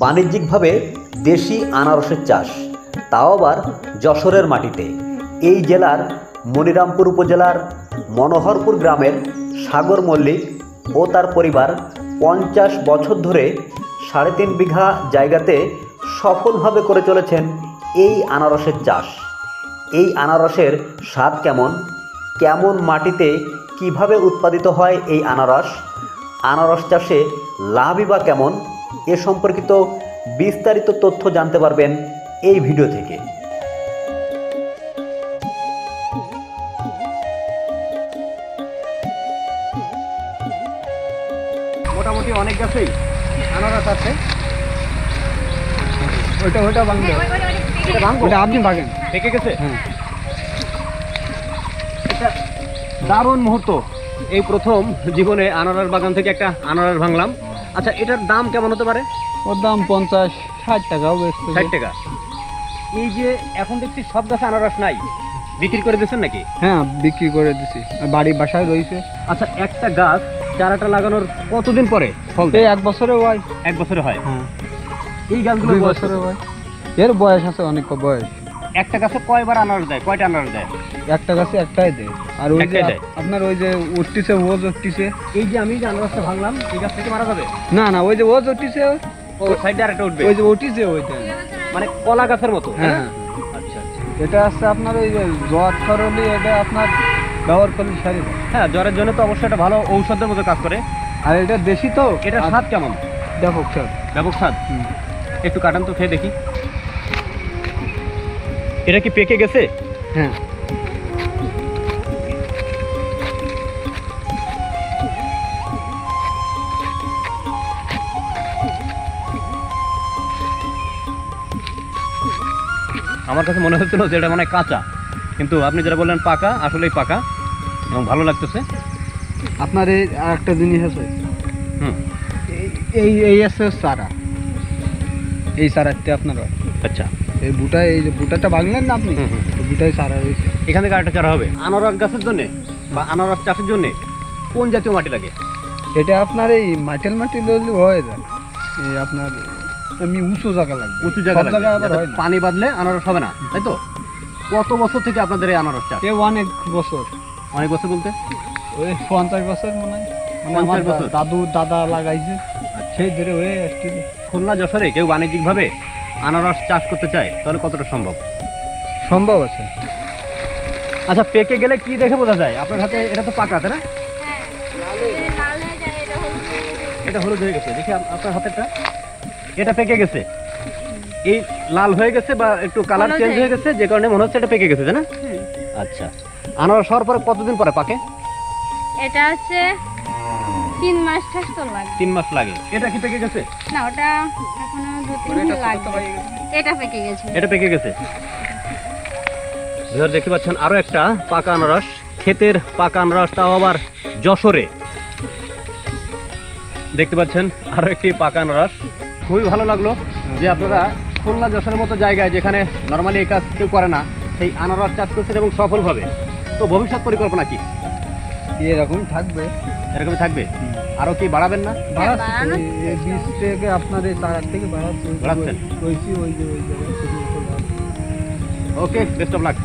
বাণিজ্যিকভাবে দেশি আনারসের চাষ, তাও আবার যশোরের মাটিতে। এই জেলার মনিরামপুর উপজেলার মনোহরপুর গ্রামের সাগর মল্লিক ও তার পরিবার 50 বছর ধরে 3.5 বিঘা জায়গাতে সফলভাবে করে চলেছেন এই আনারসের চাষ। এই আনারসের স্বাদ কেমন, কেমন মাটিতে কিভাবে উৎপাদিত হয় এই আনারস চাষে লাভই বা কেমন, এ সম্পর্কিত বিস্তারিত তথ্য জানতে পারবেন এই ভিডিও থেকে। মোটামুটি অনেক গাছেই আনারস আছে। ওইটা আপনি বাগান পেকে গেছে। এটা দারুণ মুহূর্ত, এই প্রথম জীবনে আনারস বাগান থেকে একটা আনারস ভাঙলাম। আচ্ছা, এটার দাম কেমন হতে পারে? ওর দাম 50-60 টাকা। 60 টাকা। এই যে এখন দেখছি সব গাছে আনারস নাই, বিক্রি করে দিচ্ছেন নাকি? হ্যাঁ, বিক্রি করে দিছি, বাসায় রয়েছে। আচ্ছা, একটা গাছ চারাটা লাগানোর কতদিন পরে ফল দেয়? 1 বছরে হয়। 1 বছরে হয়। হ্যাঁ, এই গাছগুলো 2 বছরে হয়। এর বয়স আছে, অনেক বয়স। একটা গাছে কয়বার আনারস দেয়, কয়টা আনারস দেয়? একটা গাছে একটাই দেয়। আর ওই যে আপনার ওই যে উঠতেছে, ওজ উঠতেছে। এই যে আমি যে আনারসটা ভাঙলাম, এই গাছ থেকে মারা যাবে না, ওই যে ওজ উঠতেছে, ও সাইডে আরেকটা উঠবে। ওই যে উঠতেছে ওইটা, মানে কলা গাছের মতো। হ্যাঁ। আচ্ছা, এটা আছে আপনার ওই যে জ্বর সরলি, এটা আপনার ব্যবহার করলে সারি দেয়। হ্যাঁ, জ্বরের জন্য তো অবশ্যই এটা ভালো ঔষধের মতো কাজ করে। আর এটা দেশি তো। এটার স্বাদ কেমন? ব্যাপক স্বাদ। ব্যাপক স্বাদ। একটু কাটান তো, খেয়ে দেখি। এটা কি পেকে গেছে? হ্যাঁ। আমার কাছে মনে হচ্ছিল যে এটা মানে কাঁচা, কিন্তু আপনি যেটা বললেন পাকা, আসলেই পাকা এবং ভালো লাগতেছে। আপনার এই আরেকটা জিনিস আছে, হুম, এই আছে চারা, এই চারাতে আপনার হয়। আচ্ছা, এই যে বুটাটা ভাঙলেন না আপনি, বুটাই চারা রয়েছে। এখান থেকে আরেকটা চারা হবে। আনারস গাছের জন্য বা আনারস চাষের জন্য কোন জাতীয় মাটি লাগে? এটা আপনার এই মাটি হয়ে যায়। এই আপনার এমনি উঁচু জায়গা লাগবে। উঁচু জায়গা লাগবে, পানি বাঁধলে আনারস হবে না, তাই তো? কত বছর থেকে আপনাদের এই আনারস চাষ? অনেক বছর। অনেক বছর বলতে ওই 50 বছর মনে হয়। আমার দাদা লাগাইছে, সেই ধরে হয়ে আসছে। খুলনা যশোরে কেউ বাণিজ্যিকভাবে আনারস চাষ করতে চায়, তাহলে কতটা সম্ভব? সম্ভব আছে। আচ্ছা, পেকে গেলে কি দেখে বোঝা যায়? আপনার হাতে এটা তো পাকা, তাই না? এটা হলুদ হয়ে গেছে, দেখি আপনার হাতেরটা। এটা পেকে গেছে, এই লাল হয়ে গেছে বা একটু কালার চেঞ্জ হয়ে গেছে, যে কারণে মনে হচ্ছে এটা পেকে গেছে, তাই না? আচ্ছা, আনারস হওয়ার পরে কতদিন পরে পাকে? এটা আছে 3 মাস তো লাগে। 3 মাস লাগে। এটা কি পেকে গেছে? না, ওটা এখনো 2-3 দিন লাগবে। এটা পেকে গেছে। এটা পেকে গেছে। দেখতে পাচ্ছেন আরো একটা পাকা আনারস, ক্ষেতের পাকা আনারস, তাও আবার যশোরে। দেখতে পাচ্ছেন আরো একটি পাকা আনারস। খুবই ভালো লাগলো যে আপনারা খুলনা যশোরের মতো জায়গায়, যেখানে নর্মালি এই কাজ কেউ করে না, সেই আনারস চাষ করছেন এবং সফলভাবে। তো ভবিষ্যৎ পরিকল্পনা কি? এরকমই থাকবে। এরকমই থাকবে? আরো কি বাড়াবেন না? বীজ থেকে আপনার এই চারার থেকে বাড়াচ্ছেন? ওই যে ওকে, বেস্ট অফ লাক।